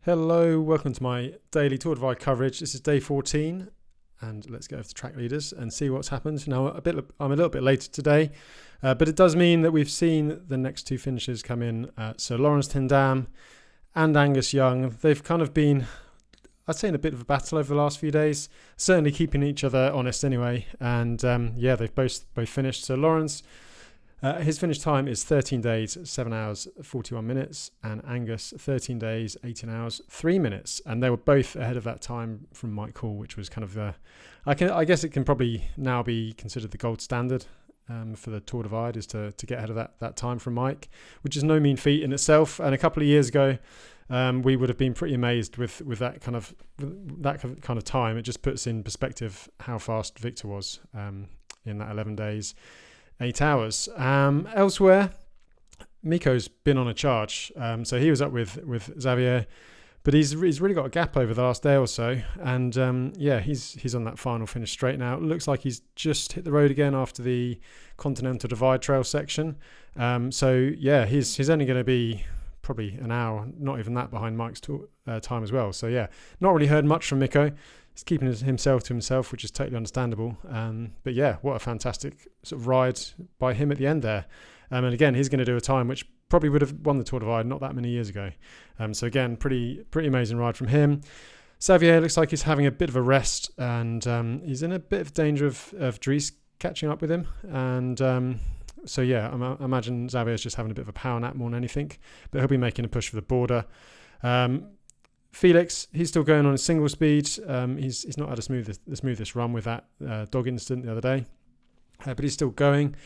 Hello, welcome to my daily Tour Divide coverage. This is day 14, and let's go over to track leaders and see what's happened. Now, I'm a little bit later today, but it does mean that we've seen the next two finishers come in. So Laurens ten Dam and Angus Young, they've kind of been, I'd say, in a bit of a battle over the last few days, certainly keeping each other honest anyway. And they've both finished. So Laurens, his finish time is 13 days, 7 hours, 41 minutes, and Angus, 13 days, 18 hours, 3 minutes. And they were both ahead of that time from Mike Hall, which was kind of I guess it can probably now be considered the gold standard for the Tour Divide, is to get ahead of that time from Mike, which is no mean feat in itself. And a couple of years ago, we would have been pretty amazed with that kind of time. It just puts in perspective how fast Victor was in that 11 days. 8 hours. Elsewhere, Miko's been on a charge. So he was up with Xavier, but he's really got a gap over the last day or so. And he's on that final finish straight now. It looks like he's just hit the road again after the Continental Divide Trail section. He's only going to be probably an hour, not even that, behind Mike's time as well. So yeah, not really heard much from Miko. He's keeping himself to himself, which is totally understandable. But yeah, what a fantastic sort of ride by him at the end there. And again, he's going to do a time which probably would have won the Tour Divide not that many years ago. So again, pretty amazing ride from him. Xavier looks like he's having a bit of a rest, and he's in a bit of danger of Dries catching up with him. And I imagine Xavier's just having a bit of a power nap more than anything, but he'll be making a push for the border. Felix, he's still going on a single speed. He's not had the smoothest run with that dog incident the other day, but he's still going.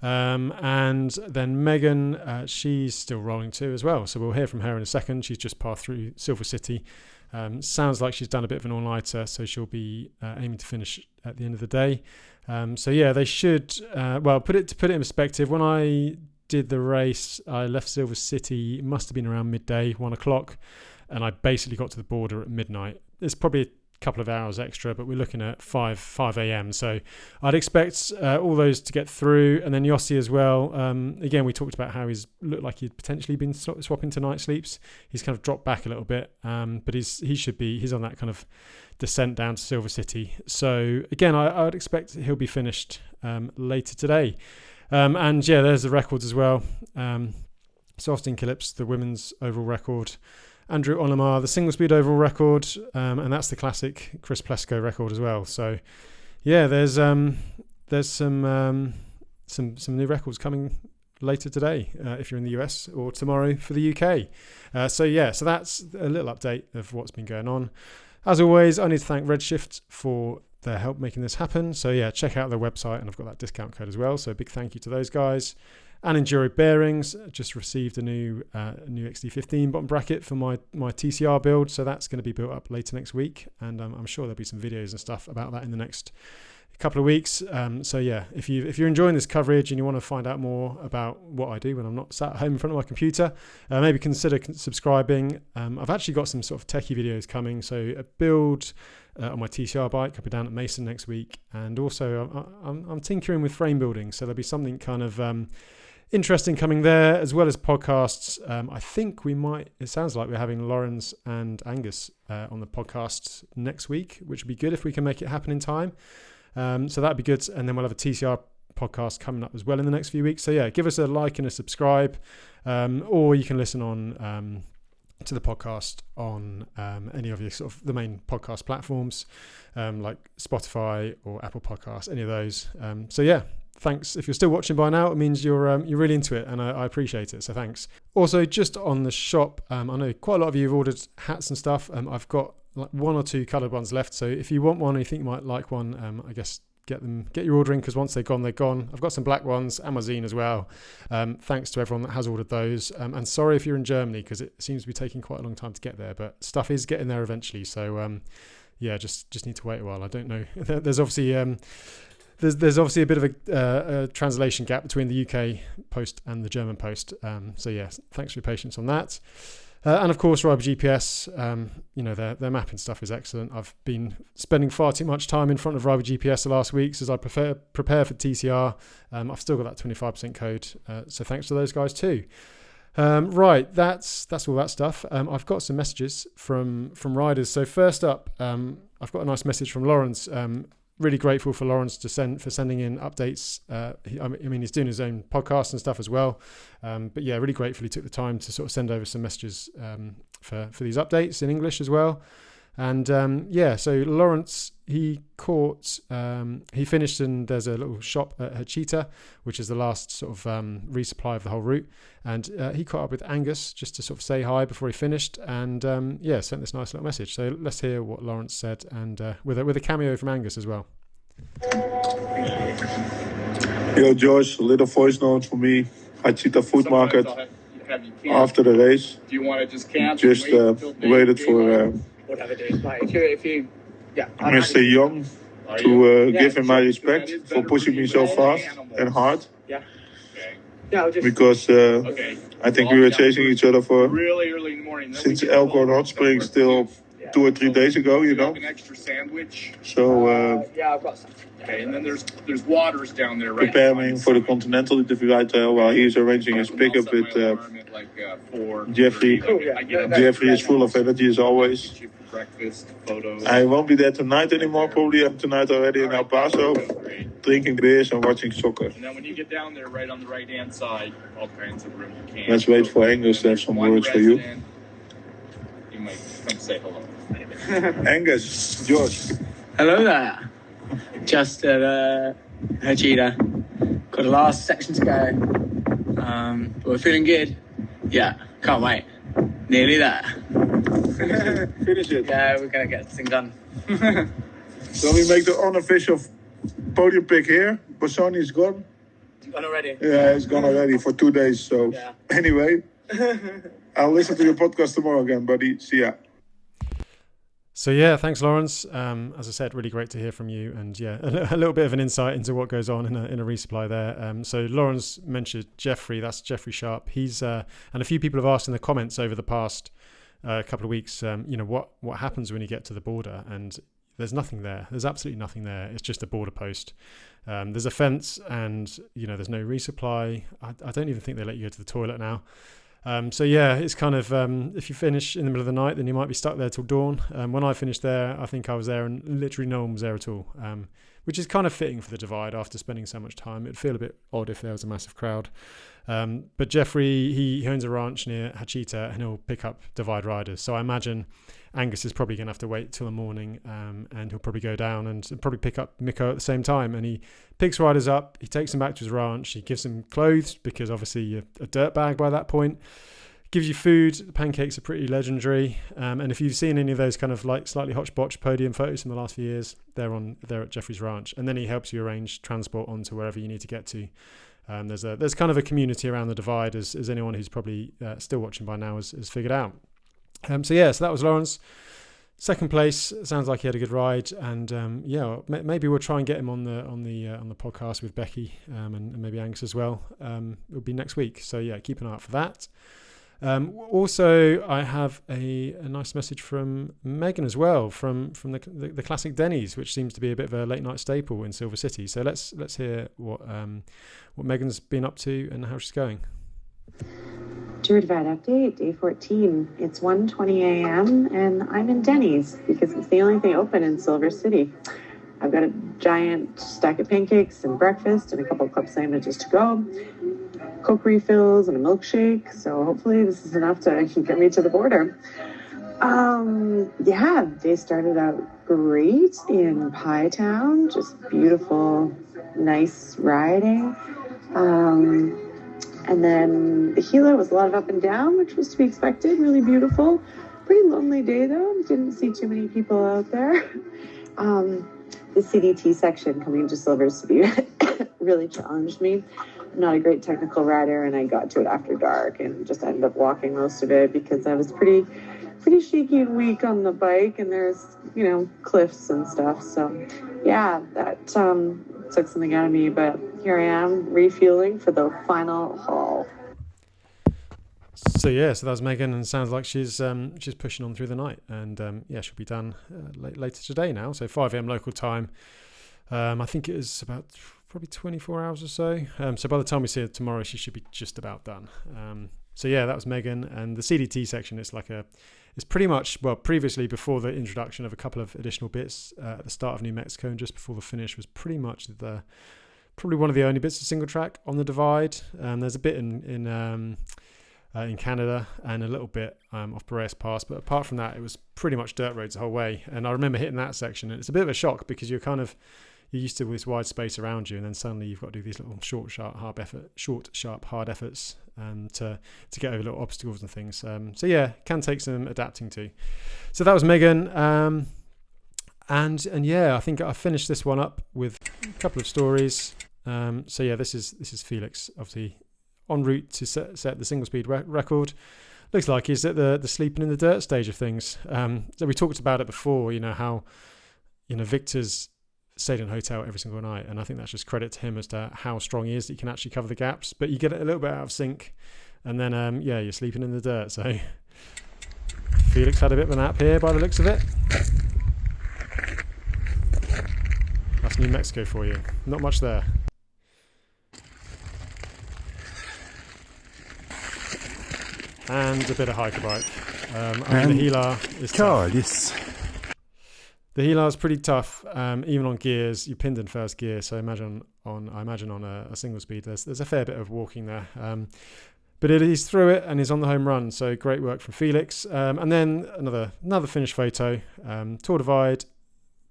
And then Megan, she's still rolling too as well. So we'll hear from her in a second. She's just passed through Silver City. Sounds like she's done a bit of an all-nighter, so she'll be aiming to finish at the end of the day. They should. Put it in perspective. When I did the race, I left Silver City. It must have been around midday, 1 o'clock. And I basically got to the border at midnight. It's probably a couple of hours extra, but we're looking at 5 a.m. So I'd expect all those to get through. And then Yossi as well. Again, we talked about how he's looked like he'd potentially been swapping to night sleeps. He's kind of dropped back a little bit, but he's on that kind of descent down to Silver City. So again, I would expect he'll be finished later today. There's the records as well. So Austin Killips, the women's overall record. Andrew Onomar, the single speed overall record, and that's the classic Chris Plesko record as well. So, yeah, there's some new records coming later today if you're in the US, or tomorrow for the UK. So that's a little update of what's been going on. As always, I need to thank Redshift for their help making this happen. So yeah, check out their website, and I've got that discount code as well. So a big thank you to those guys. And Enduro Bearings, just received a new XD15 bottom bracket for my TCR build, so that's going to be built up later next week, and I'm sure there'll be some videos and stuff about that in the next couple of weeks. If you're enjoying this coverage and you want to find out more about what I do when I'm not sat at home in front of my computer, maybe consider subscribing. I've actually got some sort of techie videos coming, so a build on my TCR bike. I'll be down at Mason next week, and also I'm tinkering with frame building, so there'll be something kind of interesting coming there, as well as podcasts. I think it sounds like we're having Laurens and Angus on the podcast next week, which would be good if we can make it happen in time. So that'd be good. And then we'll have a TCR podcast coming up as well in the next few weeks. So yeah, give us a like and a subscribe, or you can listen on to the podcast on any of your sort of the main podcast platforms, like Spotify or Apple Podcasts, any of those. Thanks. If you're still watching by now, it means you're really into it, and I appreciate it. So thanks. Also, just on the shop, I know quite a lot of you have ordered hats and stuff. I've got like 1 or 2 coloured ones left. So if you want one, or you think you might like one, I guess get your ordering, because once they're gone, they're gone. I've got some black ones and my zine as well. Thanks to everyone that has ordered those. And sorry if you're in Germany, because it seems to be taking quite a long time to get there, but stuff is getting there eventually. So just need to wait a while. I don't know. There's obviously There's obviously a bit of a translation gap between the UK post and the German post. Thanks for your patience on that. And of course, Riber GPS, their mapping stuff is excellent. I've been spending far too much time in front of Riber GPS the last weeks as I prepare for TCR. I've still got that 25% code. So thanks to those guys too. Right, that's all that stuff. I've got some messages from riders. So first up, I've got a nice message from Lawrence. Really grateful for Lawrence for sending in updates. He's doing his own podcast and stuff as well. But yeah, really grateful he took the time to sort of send over some messages for these updates in English as well. And so Lawrence, he finished, and there's a little shop at Hachita, which is the last sort of resupply of the whole route. And he caught up with Angus just to sort of say hi before he finished, and sent this nice little message. So let's hear what Lawrence said, and with a cameo from Angus as well. Yo, Josh, a little voice note for me. Hachita Food Market after the race. Do you want to just camp? Just waited for Mr. Young to give him my respect for pushing me so fast and hard. Because I think we were chasing each other for really early in the morning. Since Elkhorn Hot Springs till 2 or 3 days ago, you know. An extra sandwich. So I've got some. Okay, and then there's waters down there, right? Preparing for the Continental Divide while he's arranging his pickup with Jeffrey. Jeffrey is full of energy as always. Breakfast, photos. I won't be there tonight anymore. Probably I'm tonight already in El Paso, drinking beers and watching soccer. And then when you get down there, right on the right-hand side, all kinds of room you can. Let's wait for Angus to have some words for you. You might come say hello. Angus, George. Hello there. Just at Hachita. Got the last section to go. But we're feeling good. Yeah, can't wait. Nearly there. Finish it. Yeah, we're going to get this thing done. So we make the unofficial podium pick here. Bassani is gone. It's gone already? Yeah, he's gone already for 2 days. So anyway, I'll listen to your podcast tomorrow again, buddy. See ya. So yeah, thanks, Lawrence. As I said, really great to hear from you, and yeah, a little bit of an insight into what goes on in a resupply there. So Lawrence mentioned Jeffrey. That's Jeffrey Sharp. He's and a few people have asked in the comments over the past couple of weeks, what happens when you get to the border, and there's nothing there. There's absolutely nothing there. It's just a border post. There's a fence, and there's no resupply. I don't even think they let you go to the toilet now. So yeah, it's kind of if you finish in the middle of the night, then you might be stuck there till dawn. When I finished there, I think I was there and literally no one was there at all, which is kind of fitting for the Divide after spending so much time. It'd feel a bit odd if there was a massive crowd. But Jeffrey, he owns a ranch near Hachita, and he'll pick up Divide riders. So I imagine Angus is probably going to have to wait till the morning, and he'll probably go down and probably pick up Mikko at the same time. And he picks riders up, he takes them back to his ranch, he gives them clothes because obviously you're a dirt bag by that point, gives you food. The pancakes are pretty legendary. And if you've seen any of those kind of like slightly hotchpotch podium photos from the last few years, they're at Jeffrey's ranch. And then he helps you arrange transport onto wherever you need to get to. There's kind of a community around the Divide, as anyone who's probably still watching by now has figured out. So that was Lawrence. Second place. Sounds like he had a good ride, and maybe we'll try and get him on the podcast with Becky and maybe Angus as well. It'll be next week. So yeah, keep an eye out for that. Also, I have a nice message from Megan as well, from the classic Denny's, which seems to be a bit of a late night staple in Silver City. So let's hear what Megan's been up to and how she's going. Tour Divide update, day 14. It's 1:20 a.m. and I'm in Denny's because it's the only thing open in Silver City. I've got a giant stack of pancakes and breakfast and a couple of club sandwiches to go, Coke refills and a milkshake. So hopefully this is enough to get me to the border. They started out great in Pie Town, just beautiful, nice riding. And then the Gila was a lot of up and down, which was to be expected, really beautiful. Pretty lonely day though, didn't see too many people out there. The CDT section coming to Silver City really challenged me. I'm not a great technical rider, and I got to it after dark and just ended up walking most of it because I was pretty shaky and weak on the bike, and there's, cliffs and stuff. So yeah, that took something out of me, but here I am refueling for the final haul. So that was Megan, and sounds like she's pushing on through the night, and she'll be done later today now. So 5 a.m. local time. I think it is about probably 24 hours or so. So by the time we see her tomorrow, she should be just about done. So yeah, that was Megan. And the CDT section, it's pretty much, well, previously before the introduction of a couple of additional bits at the start of New Mexico and just before the finish, was pretty much probably one of the only bits of single track on the divide. There's a bit in Canada and a little bit off Boreas Pass, but apart from that, it was pretty much dirt roads the whole way. And I remember hitting that section, and it's a bit of a shock because you're used to this wide space around you, and then suddenly you've got to do these little short, sharp, hard efforts to get over little obstacles and things. So yeah, can take some adapting to. So that was Megan, and yeah, I think I finished this one up with a couple of stories. So yeah, this is Felix, obviously en route to set the single speed record. Looks like he's at the sleeping in the dirt stage of things. So we talked about it before, how Victor's stayed in a hotel every single night, and I think that's just credit to him as to how strong he is that he can actually cover the gaps, but you get it a little bit out of sync, and then you're sleeping in the dirt. So Felix had a bit of a nap here by the looks of it. That's New Mexico for you. Not much there. And a bit of hiker bike. The Healer is tough. Yes. The Healer is pretty tough, even on gears. You're pinned in first gear, so I imagine on a single speed, there's a fair bit of walking there. But he's through it and he's on the home run, so great work from Felix. And then another finished photo. Tour Divide,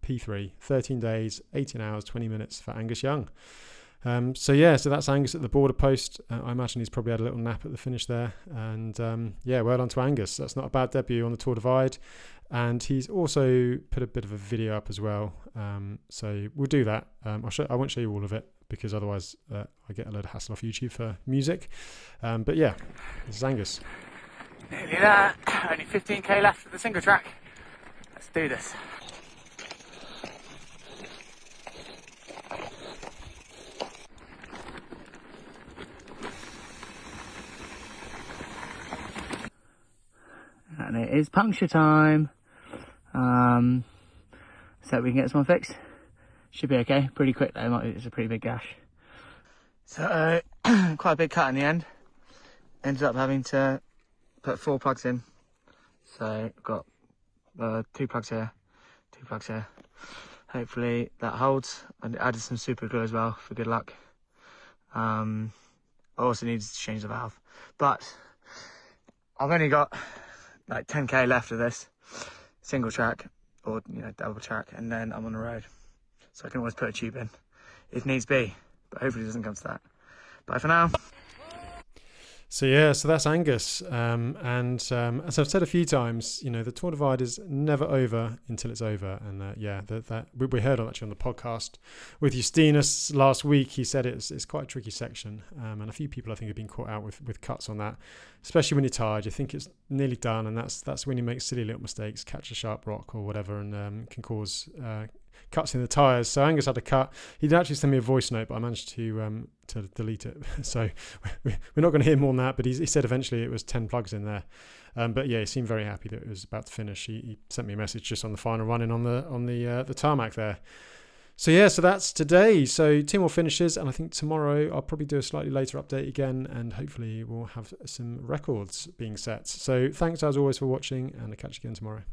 P3, 13 days, 18 hours, 20 minutes for Angus Young. So that's Angus at the border post. I imagine he's probably had a little nap at the finish there. And well done to Angus. That's not a bad debut on the Tour Divide. And he's also put a bit of a video up as well. So we'll do that. I won't show you all of it because otherwise I get a load of hassle off YouTube for music. But yeah, this is Angus. Nearly there. Only 15k left of the single track. Let's do this. And it is puncture time. So we can get this one fixed. Should be okay. Pretty quick though. It's a pretty big gash. So quite a big cut in the end. Ended up having to put 4 plugs in. So I've got 2 plugs here, 2 plugs here. Hopefully that holds. I added some super glue as well for good luck. I also needed to change the valve, but I've only got like 10k left of this single track or double track, and then I'm on the road, so I can always put a tube in if needs be, but hopefully it doesn't come to that. Bye for now. So that's Angus, and as I've said a few times, the Tour Divide is never over until it's over, and we heard actually on the podcast with Justinus last week. He said it's quite a tricky section, and a few people I think have been caught out with cuts on that, especially when you're tired. You think it's nearly done, and that's when you make silly little mistakes, catch a sharp rock or whatever, and can cause cuts in the tyres. So Angus had a cut. He did actually send me a voice note, but I managed to delete it. So we're not going to hear more than that, but he said eventually it was 10 plugs in there. But yeah, he seemed very happy that it was about to finish. He sent me a message just on the final run-in on the tarmac there. So that's today. So 2 more finishes, and I think tomorrow I'll probably do a slightly later update again, and hopefully we'll have some records being set. So thanks as always for watching, and I'll catch you again tomorrow.